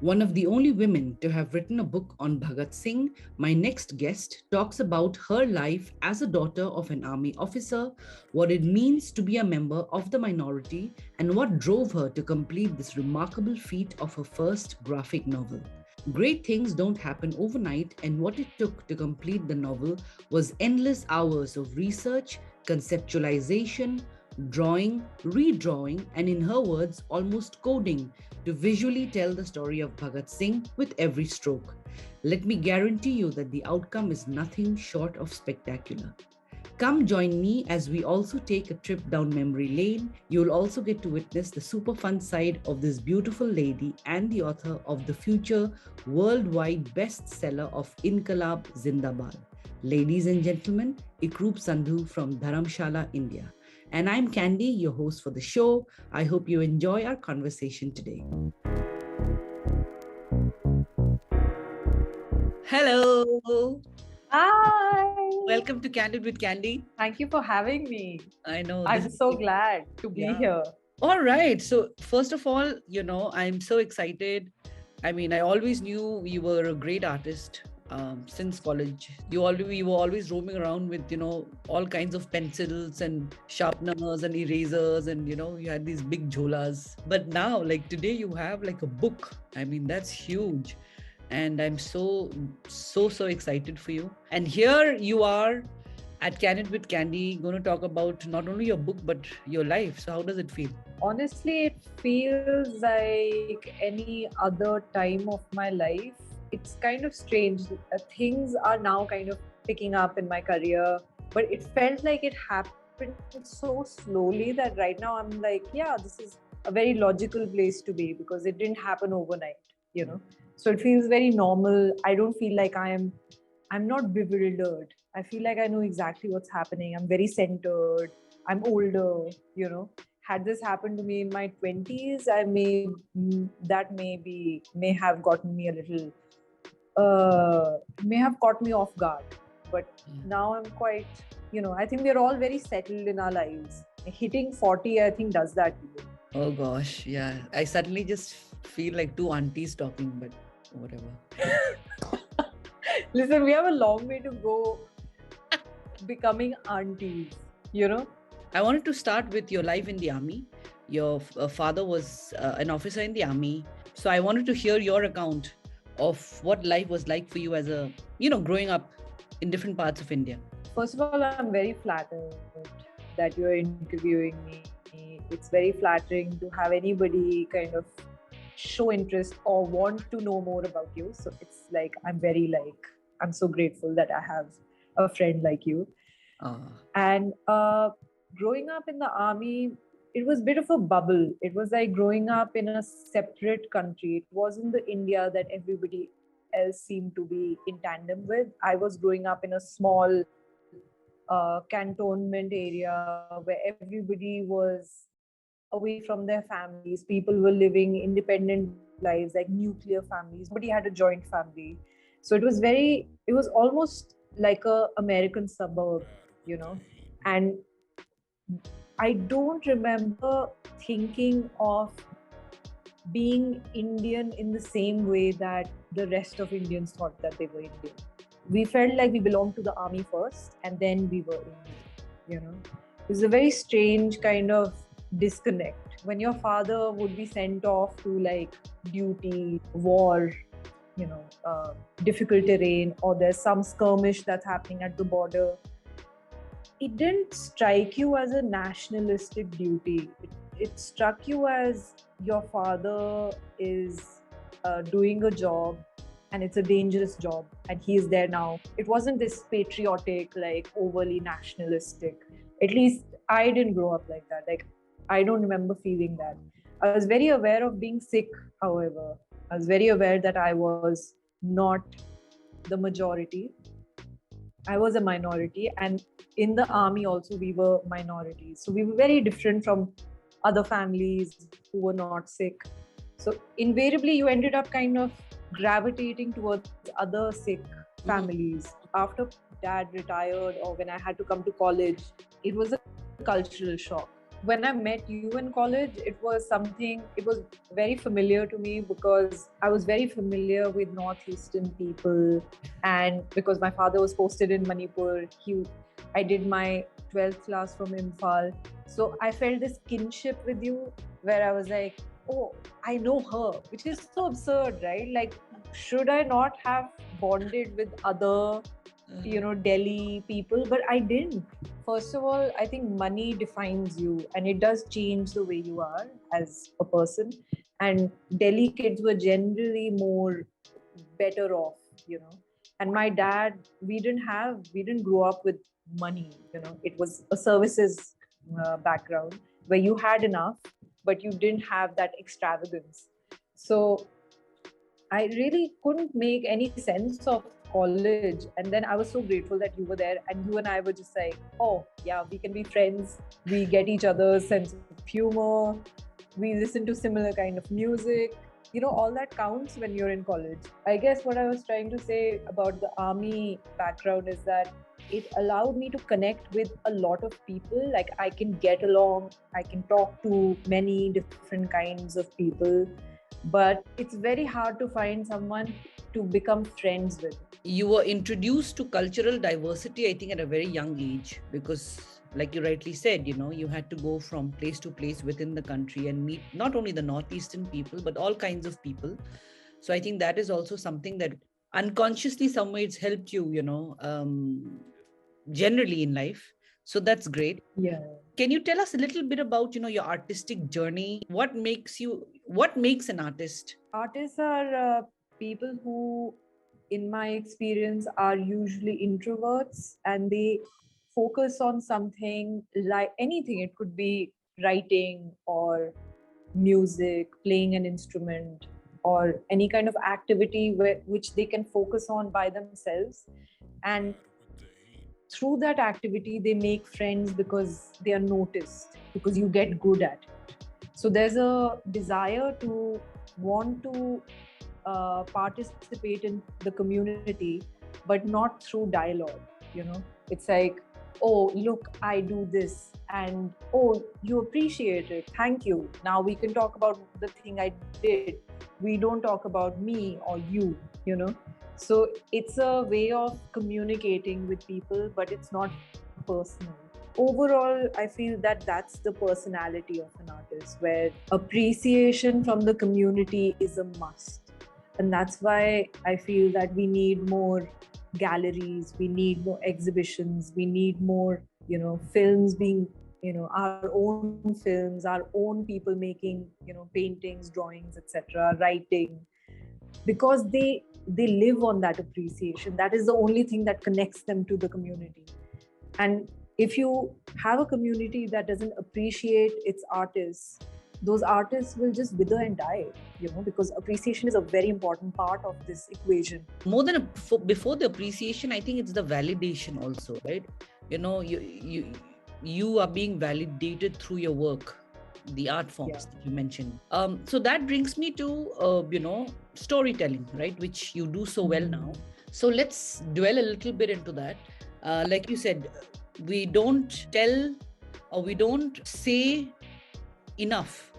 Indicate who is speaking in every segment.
Speaker 1: One of the only women to have written a book on Bhagat Singh, my next guest talks about her life as a daughter of an army officer, what it means to be a member of the minority, and what drove her to complete this remarkable feat of her first graphic novel. Great things don't happen overnight, and what it took to complete the novel was endless hours of research, conceptualization, drawing, redrawing, and in her words, almost coding to visually tell the story of Bhagat Singh with every stroke. Let me guarantee you that the outcome is nothing short of spectacular. Come join me as we also take a trip down memory lane. You'll also get to witness the super fun side of this beautiful lady and the author of the future worldwide bestseller of Inquilab Zindabad. Ladies and gentlemen, Ikroop Sandhu from Dharamshala, India. And I'm Candy, your host for the show. I hope you enjoy our conversation today. Hello.
Speaker 2: Hi.
Speaker 1: Welcome to Candid with Candy.
Speaker 2: Thank you for having me.
Speaker 1: I know.
Speaker 2: I'm so glad to be here.
Speaker 1: All right. So, first of all, I'm so excited. I mean, I always knew you were a great artist since college. We were always roaming around with, all kinds of pencils and sharpeners and erasers, and, you had these big jholas. But now, like today, you have like a book. I mean, that's huge. And I'm so excited for you. And here you are at Candid with Candy, going to talk about not only your book, but your life. So, how does it feel?
Speaker 2: Honestly, it feels like any other time of my life. It's kind of strange. Things are now kind of picking up in my career, but it felt like it happened so slowly that right now I'm like, yeah, this is a very logical place to be because it didn't happen overnight. So it feels very normal. I don't feel like I'm not bewildered. I feel like I know exactly what's happening. I'm very centered. I'm older. Had this happened to me in my 20s, may have gotten me a little, may have caught me off guard. But now I'm quite, I think we're all very settled in our lives. Hitting 40, I think, does that to you.
Speaker 1: Oh gosh, yeah. I suddenly just feel like two aunties talking, but whatever.
Speaker 2: Listen, we have a long way to go becoming aunties.
Speaker 1: I wanted to start with your life in the army. Your father was an officer in the army. So I wanted to hear your account of what life was like for you as growing up in different parts of India.
Speaker 2: First of all, I'm very flattered that you're interviewing me. It's very flattering to have anybody kind of show interest or want to know more about you. So it's like, I'm so grateful that I have a friend like you. And growing up in the army, it was a bit of a bubble. It was like growing up in a separate country. It wasn't the India that everybody else seemed to be in tandem with. I was growing up in a small cantonment area where everybody was away from their families. People were living independent lives, like nuclear families. Nobody had a joint family. So it was almost like a American suburb. And I don't remember thinking of being Indian in the same way that the rest of Indians thought that they were Indian. We felt like we belonged to the army first and then we were Indian. It was a very strange kind of disconnect. When your father would be sent off to like duty, war, difficult terrain, or there's some skirmish that's happening at the border, it didn't strike you as a nationalistic duty. It struck you as your father is doing a job and it's a dangerous job and he is there now. It wasn't this patriotic, like overly nationalistic. At least I didn't grow up like that. Like, I don't remember feeling that. I was very aware of being sick, however. I was very aware that I was not the majority. I was a minority, and in the army also we were minorities. So we were very different from other families who were not sick. So invariably you ended up kind of gravitating towards other sick families. After dad retired or when I had to come to college, it was a cultural shock. When I met you in college, it was very familiar to me because I was very familiar with Northeastern people. And because my father was posted in Manipur, I did my 12th class from Imphal. So I felt this kinship with you where I was like, oh, I know her, which is so absurd, right? Like, should I not have bonded with other Delhi people? But I didn't. First of all, I think money defines you and it does change the way you are as a person. And Delhi kids were generally more better off, you know. And my dad, we didn't grow up with money, it was a services background where you had enough, but you didn't have that extravagance. So I really couldn't make any sense of college. And then I was so grateful that you were there and you and I were just like, oh, yeah, we can be friends. We get each other's sense of humor. We listen to similar kind of music. All that counts when you're in college. I guess what I was trying to say about the army background is that it allowed me to connect with a lot of people. Like, I can get along, I can talk to many different kinds of people, but it's very hard to find someone to become friends with.
Speaker 1: You were introduced to cultural diversity, I think, at a very young age, because like you rightly said, you had to go from place to place within the country and meet not only the Northeastern people, but all kinds of people. So I think that is also something that unconsciously somewhere it's helped you, generally in life. So that's great.
Speaker 2: Yeah.
Speaker 1: Can you tell us a little bit about, your artistic journey? What makes an artist?
Speaker 2: Artists are people who, in my experience, are usually introverts and they focus on something, like anything. It could be writing or music, playing an instrument, or any kind of activity which they can focus on by themselves. And through that activity, they make friends because they are noticed, because you get good at it. So there's a desire to want to participate in the community, but not through dialogue. It's like, oh, look, I do this, and oh, you appreciate it, thank you. Now we can talk about the thing I did. We don't talk about me or you. So it's a way of communicating with people, but it's not personal. Overall, I feel that that's the personality of an artist, where appreciation from the community is a must. And that's why I feel that we need more galleries, we need more exhibitions, we need more, films being, our own films, our own people making, paintings, drawings, etc., writing, because they live on that appreciation. That is the only thing that connects them to the community. And if you have a community that doesn't appreciate its artists, those artists will just wither and die, because appreciation is a very important part of this equation.
Speaker 1: More than before the appreciation, I think it's the validation also, right? You are being validated through your work, the art forms that you mentioned. So that brings me to storytelling, right, which you do so well now. So let's dwell a little bit into that. Like you said, we don't tell or we don't say enough,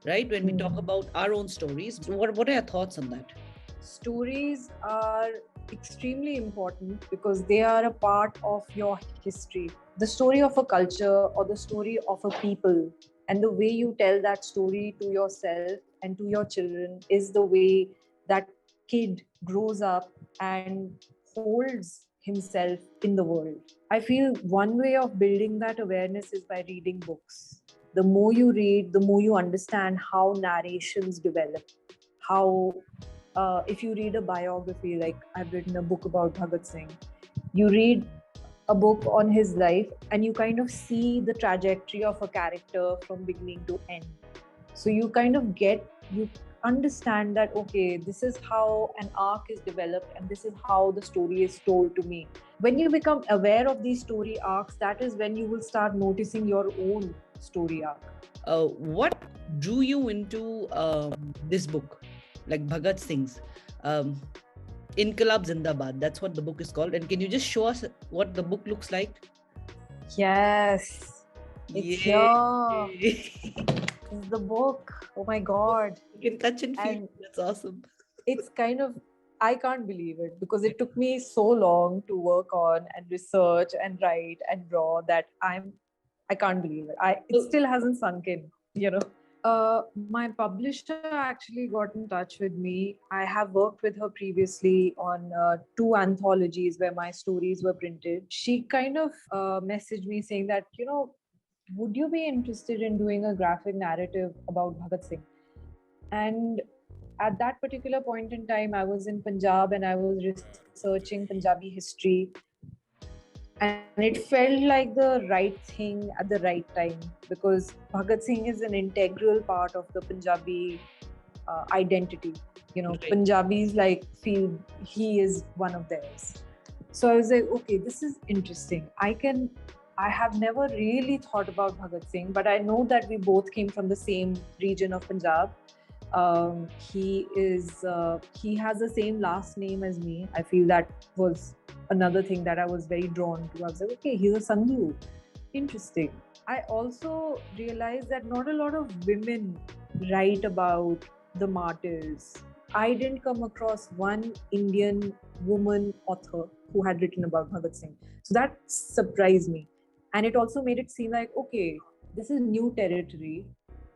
Speaker 1: right, when we talk about our own stories. What are your thoughts on that?
Speaker 2: Stories are extremely important because they are a part of your history. The story of a culture or the story of a people, and the way you tell that story to yourself and to your children, is the way that kid grows up and holds himself in the world. I feel one way of building that awareness is by reading books. The more you read, the more you understand how narrations develop. How, if you read a biography, like I've written a book about Bhagat Singh, you read a book on his life and you kind of see the trajectory of a character from beginning to end. So you kind of you understand that, okay, this is how an arc is developed and this is how the story is told to me. When you become aware of these story arcs, that is when you will start noticing your own story arc.
Speaker 1: What drew you into this book, like Bhagat Singh's Inquilab Zindabad? That's what the book is called. And can you just show us what the book looks like?
Speaker 2: Yes. It's
Speaker 1: Yay.
Speaker 2: here. This is the book. Oh my God.
Speaker 1: You can touch and feel.
Speaker 2: And
Speaker 1: That's awesome.
Speaker 2: it's kind of, I can't believe it because it took me so long to work on and research and write and draw that I can't believe it. It still hasn't sunk in, you know. My publisher actually got in touch with me. I have worked with her previously on two anthologies where my stories were printed. She kind of messaged me saying that, would you be interested in doing a graphic narrative about Bhagat Singh? And at that particular point in time, I was in Punjab and I was researching Punjabi history. And it felt like the right thing at the right time because Bhagat Singh is an integral part of the Punjabi identity.
Speaker 1: Right.
Speaker 2: Punjabis feel he is one of theirs. So I was like, okay, this is interesting. I have never really thought about Bhagat Singh, but I know that we both came from the same region of Punjab. He has the same last name as me. I feel that was another thing that I was very drawn to. I was like, okay, he's a Sandhu. Interesting. I also realized that not a lot of women write about the martyrs. I didn't come across one Indian woman author who had written about Bhagat Singh. So that surprised me. And it also made it seem like, okay, this is new territory.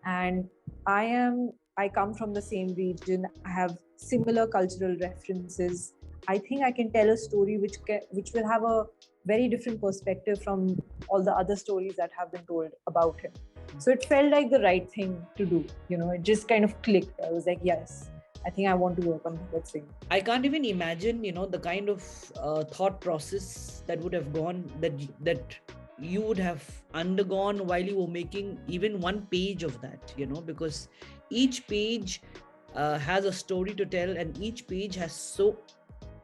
Speaker 2: And I come from the same region. I have similar cultural references. I think I can tell a story which will have a very different perspective from all the other stories that have been told about him. So it felt like the right thing to do. It just kind of clicked. I was like, yes, I think I want to work on Bhagat Singh.
Speaker 1: I can't even imagine, the kind of thought process that would have gone, that you would have undergone while you were making even one page of that, because each page has a story to tell, and each page has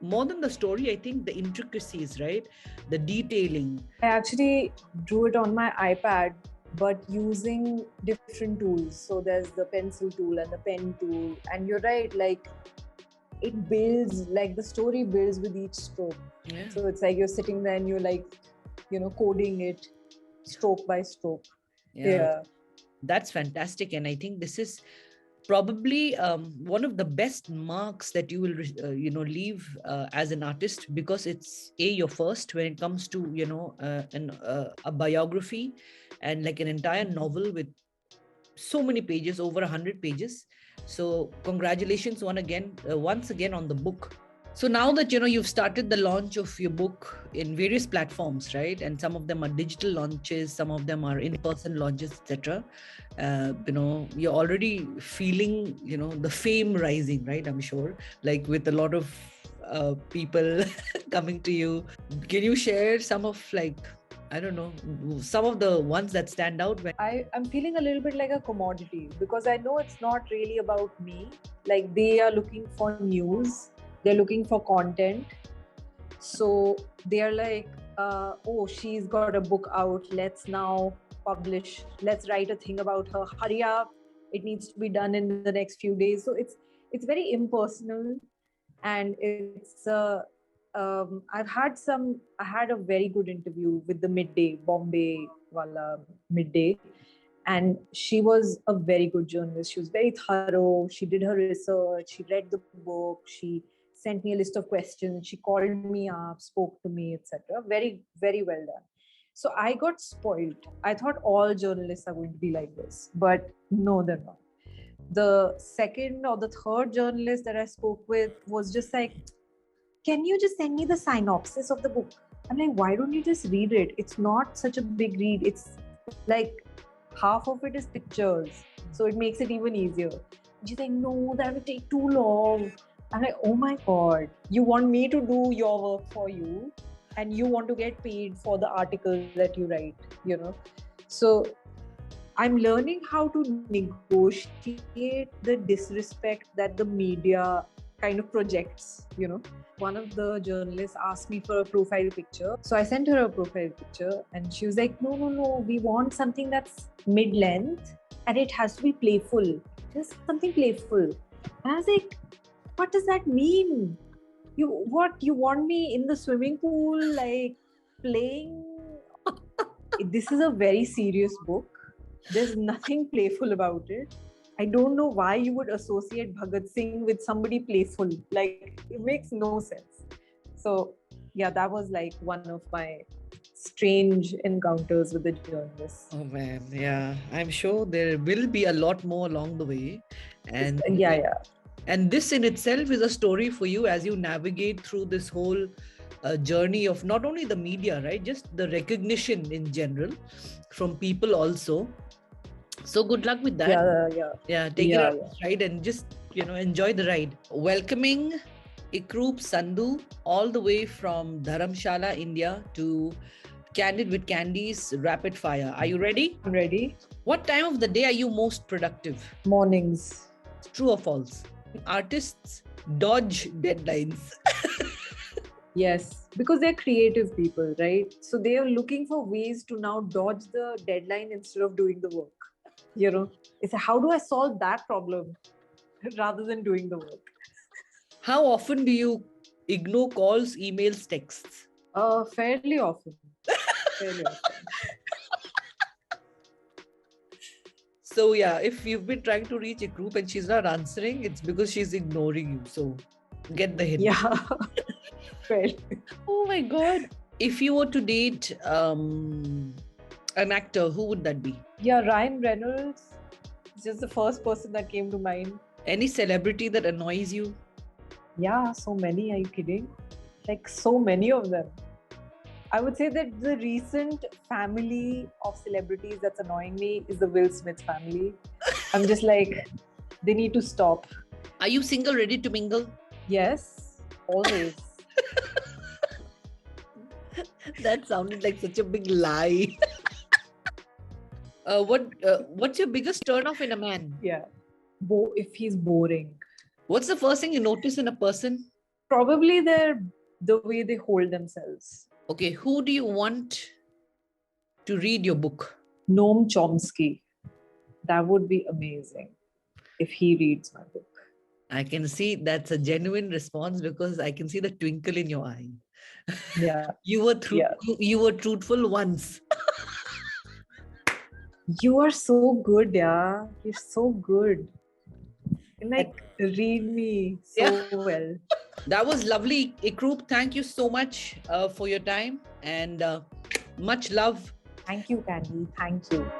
Speaker 1: more than the story, I think the intricacies, right? The detailing.
Speaker 2: I actually drew it on my iPad, but using different tools. So there's the pencil tool and the pen tool. And you're right, it builds, the story builds with each stroke.
Speaker 1: Yeah.
Speaker 2: So it's like you're sitting there and you're coding it stroke by stroke. Yeah.
Speaker 1: That's fantastic. And I think this is probably one of the best marks that you will leave as an artist, because it's your first when it comes to a biography and like an entire novel with so many pages, over 100 pages. So congratulations once again on the book. So now that you've started the launch of your book in various platforms, right? And some of them are digital launches, some of them are in-person launches, etc. You're already feeling, the fame rising, right? I'm sure, like with a lot of people coming to you. Can you share some of I don't know, some of the ones that stand out?
Speaker 2: I'm feeling a little bit like a commodity because I know it's not really about me. Like they are looking for news. They're looking for content. So they're like, oh, she's got a book out. Let's now publish. Let's write a thing about her. Hurry up. It needs to be done in the next few days. So it's very impersonal. And I had a very good interview with the Midday, Bombay Wala Midday. And she was a very good journalist. She was very thorough. She did her research. She read the book. She sent me a list of questions. She called me up, spoke to me, etc. Very, very well done. So I got spoiled. I thought all journalists are going to be like this, but no, they're not. The second or the third journalist that I spoke with was just like, can you just send me the synopsis of the book? I'm like, why don't you just read it? It's not such a big read. It's like half of it is pictures. So it makes it even easier. She's like, no, that will take too long. I'm like, oh my God, you want me to do your work for you and you want to get paid for the article that you write, So I'm learning how to negotiate the disrespect that the media kind of projects, One of the journalists asked me for a profile picture. So I sent her a profile picture and she was like, no, we want something that's mid-length and it has to be playful. Just something playful. And I was like, what does that mean? You want me in the swimming pool, like playing? This is a very serious book. There's nothing playful about it. I don't know why you would associate Bhagat Singh with somebody playful. Like, it makes no sense. So, yeah, that was like one of my strange encounters with the journalist.
Speaker 1: Oh man, yeah. I'm sure there will be a lot more along the way. And
Speaker 2: Yeah.
Speaker 1: and this in itself is a story for you as you navigate through this whole journey of not only the media, right? Just the recognition in general from people also. So good luck with that. Yeah, take it on stride and just, enjoy the ride. Welcoming Ikroop Sandhu all the way from Dharamshala, India to Candid with Candy's Rapid Fire. Are you ready?
Speaker 2: I'm ready.
Speaker 1: What time of the day are you most productive?
Speaker 2: Mornings.
Speaker 1: True or false? Artists dodge deadlines.
Speaker 2: Yes, because they're creative people, right? So they are looking for ways to now dodge the deadline instead of doing the work. It's how do I solve that problem rather than doing the work?
Speaker 1: How often do you ignore calls, emails, texts?
Speaker 2: Fairly often. Fairly often.
Speaker 1: So yeah, if you've been trying to reach Ikroop and she's not answering, it's because she's ignoring you. So get the hint.
Speaker 2: Yeah. Fairly.
Speaker 1: Oh my God. If you were to date an actor, who would that be?
Speaker 2: Yeah, Ryan Reynolds is just the first person that came to mind.
Speaker 1: Any celebrity that annoys you?
Speaker 2: Yeah, so many. Are you kidding? Like, so many of them. I would say that the recent family of celebrities that's annoying me is the Will Smith family. I'm just like, they need to stop.
Speaker 1: Are you single, ready to mingle?
Speaker 2: Yes, always.
Speaker 1: That sounded like such a big lie. What's your biggest turn-off in a man?
Speaker 2: Yeah. If he's boring.
Speaker 1: What's the first thing you notice in a person?
Speaker 2: Probably the way they hold themselves.
Speaker 1: Okay, who do you want to read your book?
Speaker 2: Noam Chomsky. That would be amazing if he reads my book.
Speaker 1: I can see that's a genuine response because I can see the twinkle in your eye.
Speaker 2: Yeah.
Speaker 1: You were truthful once.
Speaker 2: You are so good, yeah. You're so good. Like, read me so well.
Speaker 1: That was lovely. Ikroop, thank you so much for your time and much love.
Speaker 2: Thank you, Candy. Thank you.